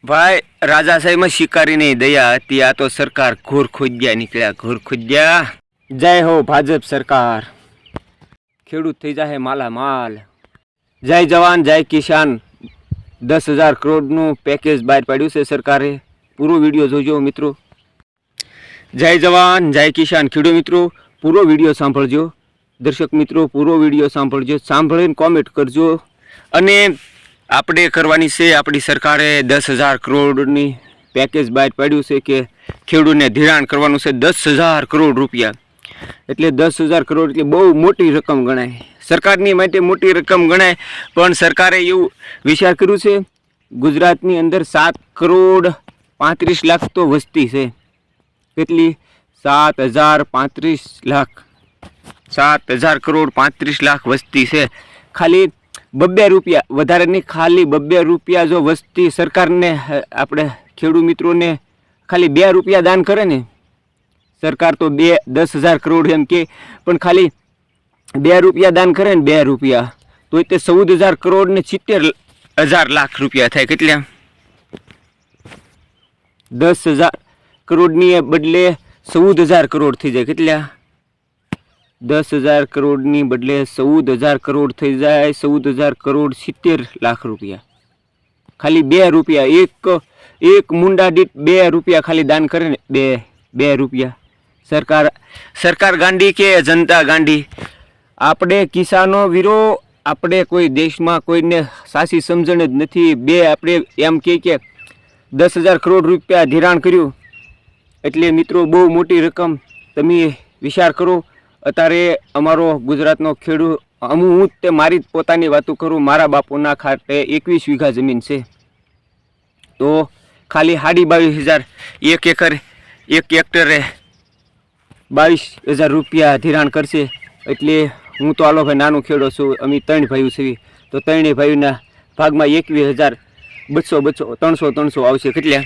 भाई राजाशाही में शिकारी नहीं दया हती। आ तो सरकार घोर खोद्या निकल्या, घोर खोद्या। जय हो भाजप सरकार। खेडूत थई जाहे मालामाल। जय जवान जय किसान 10,000 करोड़નું પેકેજ બહાર પાડ્યું છે સરકારે। પૂરો વિડીયો જોજો મિત્રો। જય જવાન જય કિસાન ખેડૂત મિત્રો પૂરો વિડીયો સાંભળજો। દર્શક મિત્રો પૂરો વિડીયો સાંભળજો, સાંભળીને કોમેન્ટ કરજો। અને આપણે કરવાની છે, આપણી સરકારે 10,000 કરોડની પેકેજ બહાર પાડ્યું છે કે ખેડૂતને ધિરાણ કરવાનું છે 10,000 કરોડ રૂપિયા। એટલે 10,000 કરોડ એટલે બહુ મોટી રકમ ગણાય, સરકારની માટે મોટી રકમ ગણાય। પણ સરકારે એવું વિચાર કર્યું છે, ગુજરાતની અંદર 7 કરોડ 35 લાખ તો વસ્તી છે। કેટલી? 7,035 લાખ, 7,000 કરોડ 35 લાખ વસ્તી છે। ખાલી 2 રૂપિયા વધારે નહીં, ખાલી 2 રૂપિયા જો વસ્તી સરકારને આપણે ખેડૂત મિત્રોને ખાલી 2 રૂપિયા દાન કરે ને, સરકાર તો 10,000 કરોડ એમ કે, પણ ખાલી 2 રૂપિયા દાન કરે ને, 2 રૂપિયા તો તે 14,000 કરોડ ને 70,000 લાખ રૂપિયા થાય। કેટલા? 10,000 કરોડની બદલે 14,000 કરોડ થઈ જાય। કેટલા? 10,000 કરોડની બદલે 14,000 કરોડ થઈ જાય। 14,000 કરોડ 70 લાખ રૂપિયા। ખાલી 2 રૂપિયા, એક મુંડા દીઠ 2 રૂપિયા ખાલી દાન કરે ને, 2 રૂપિયા। સરકાર ગાંડી કે જનતા ગાંડી? આપણે કિસાનો વીરો, આપણે કોઈ દેશમાં કોઈને સાચી સમજણ જ નથી। આપણે એમ કે 10,000 કરોડ રૂપિયા ધિરાણ કર્યું એટલે મિત્રો બહુ મોટી રકમ। તમે વિચાર કરો, અત્યારે અમારો ગુજરાતનો ખેડૂત, હું તે મારી પોતાની વાતો કરું, મારા બાપુના ખાતે 21 વીઘા જમીન છે, તો ખાલી 22,500 એક એકર, એક હેક્ટરે 22,000 રૂપિયા ધિરાણ કરશે। એટલે હું તો આલો ભાઈ નાનું ખેડો છું, અમે 3 ભાઈઓ છીએ, તો 3 ભાઈઓના ભાગમાં 21,200 300 આવશે। કેટલા?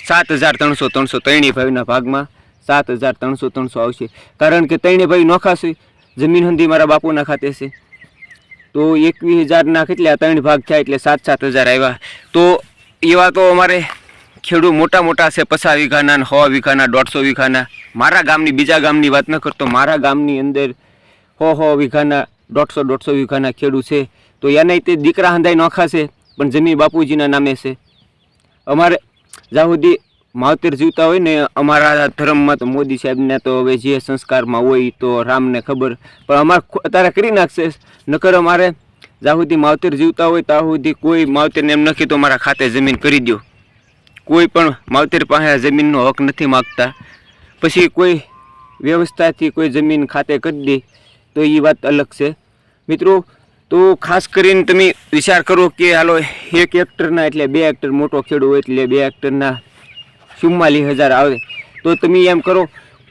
7,300 3 ભાઈઓના ભાગમાં 7,300 આવશે। કારણ કે 3 ભાઈ નોખા છે, જમીન હંધી મારા બાપુના ખાતે છે, તો 21,000ના કેટલા 3 ભાગ થયા એટલે 7,000 આવ્યા। તો એવા તો અમારે ખેડૂત મોટા મોટા છે, 50 વીઘાના, 100 વીઘાના, 150 વીઘાના। મારા ગામની, બીજા ગામની વાત ન કરતો, મારા ગામની અંદર 100 વીઘાના, 150 વીઘાના ખેડૂત છે, તો એને તે દીકરા હંધાઈ નોખા છે, પણ જમીન બાપુજીના નામે છે। અમારે જ્યાં સુધી માવતર જીવતા હોય ને, અમારા ધર્મમાં તો મોદી સાહેબને તો હવે જે સંસ્કારમાં હોય તો રામને ખબર, પણ અમારે અત્યારે કરી નાખશે। નકર અમારે જ્યાં સુધી માવતર જીવતા હોય ત્યાં સુધી કોઈ માવતરને એમ નથી તો મારા ખાતે જમીન કરી દો। કોઈ પણ માવતર પાસે જમીનનો હક નથી માગતા, પછી કોઈ વ્યવસ્થાથી કોઈ જમીન ખાતે કરી દે તો એ વાત અલગ છે મિત્રો। તો ખાસ કરીને તમે વિચાર કરો કે હાલો 1 હેક્ટરના એટલે 2 હેક્ટર મોટો ખેડૂત હોય એટલે 2 હેક્ટરના 44,000 આવે, તો તમે એમ કરો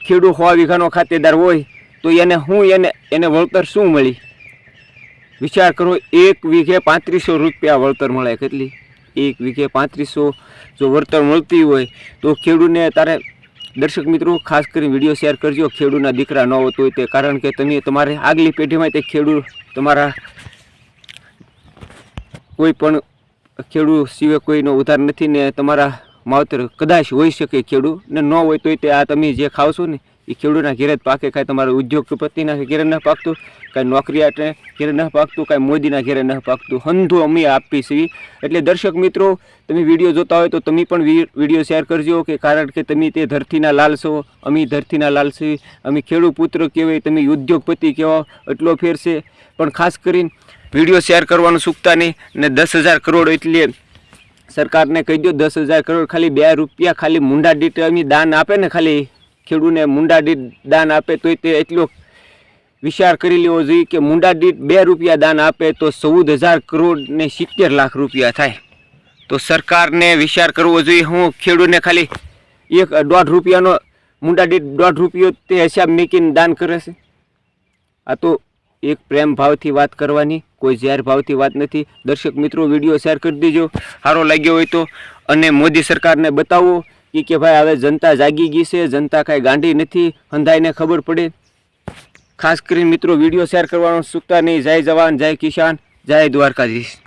ખેડૂત 100 વીઘાનો ખાતેદાર હોય તો એને વળતર શું મળી? વિચાર કરો, 1 વીઘે 3500 રૂપિયા વળતર મળે। કેટલી? 1 વીઘે 3500 જો વળતર મળતી હોય તો ખેડૂતને તારે, દર્શક મિત્રો ખાસ કરીને વિડીયો શેર કરજો, ખેડૂતના દીકરા ન હોતો હોય તે, કારણ કે તમે તમારે આગલી પેઢીમાં તે ખેડૂત, તમારા કોઈ પણ ખેડૂત સિવાય કોઈનો ઉધાર નથી ને, તમારા માવતર કદાચ હોઈ શકે ખેડૂત ને, ન હોય તો તે આ તમે જે ખાવ છો ને એ ખેડૂતના ઘેર જ પાકે। કાંઈ તમારા ઉદ્યોગપતિના ઘેર ન પાકતું, કાંઈ નોકરીયાટને ઘેર ન પાકતું, કાંઈ મોદીના ઘેર ન પાકતું, હંધું અમે આપી છીએ। એટલે દર્શક મિત્રો તમે વિડીયો જોતા હોય તો તમે પણ વિડીયો શેર કરજો, કે કારણ કે તમે તે ધરતીના લાલ છો, અમે ધરતીના લાલ છીએ, અમે ખેડૂત પુત્ર કહેવાય, તમે ઉદ્યોગપતિ કહેવા, એટલો ફેર છે। પણ ખાસ કરીને વિડીયો શેર કરવાનું ચૂકતા નહીં, ને 10,000 કરોડ એટલે સરકારને કહી દો 10,000 કરોડ ખાલી 2 રૂપિયા ખાલી મુંડા દીઠ અમે દાન આપે ને, ખાલી ખેડૂતને મુંડા દીઠ દાન આપે તો તે એટલો વિચાર કરી લેવો જોઈએ કે મુંડા દીઠ 2 રૂપિયા દાન આપે તો 14,000 કરોડ ને 70 લાખ રૂપિયા થાય। તો સરકારને વિચાર કરવો જોઈએ। હું ખેડૂતને ખાલી 1.5 રૂપિયાનો મુંડા દીઠ 1.5 રૂપિયો તે હિસાબ મૂકીને દાન કરે છે। આ તો એક પ્રેમ ભાવથી વાત કરવાની, કોઈ ઝેર ભાવથી વાત નથી। દર્શક મિત્રો વિડીયો શેર કરી દેજો સારો લાગ્યો હોય તો, અને મોદી સરકારને બતાવો કે ભાઈ હવે જનતા જાગી ગઈ છે, જનતા કાંઈ ગાંડી નથી, હંધાઈને ખબર પડે। ખાસ કરીને મિત્રો વિડીયો શેર કરવાનું ચૂકતા નહીં। જય જવાન જય કિસાન, જય દ્વારકાધીશ।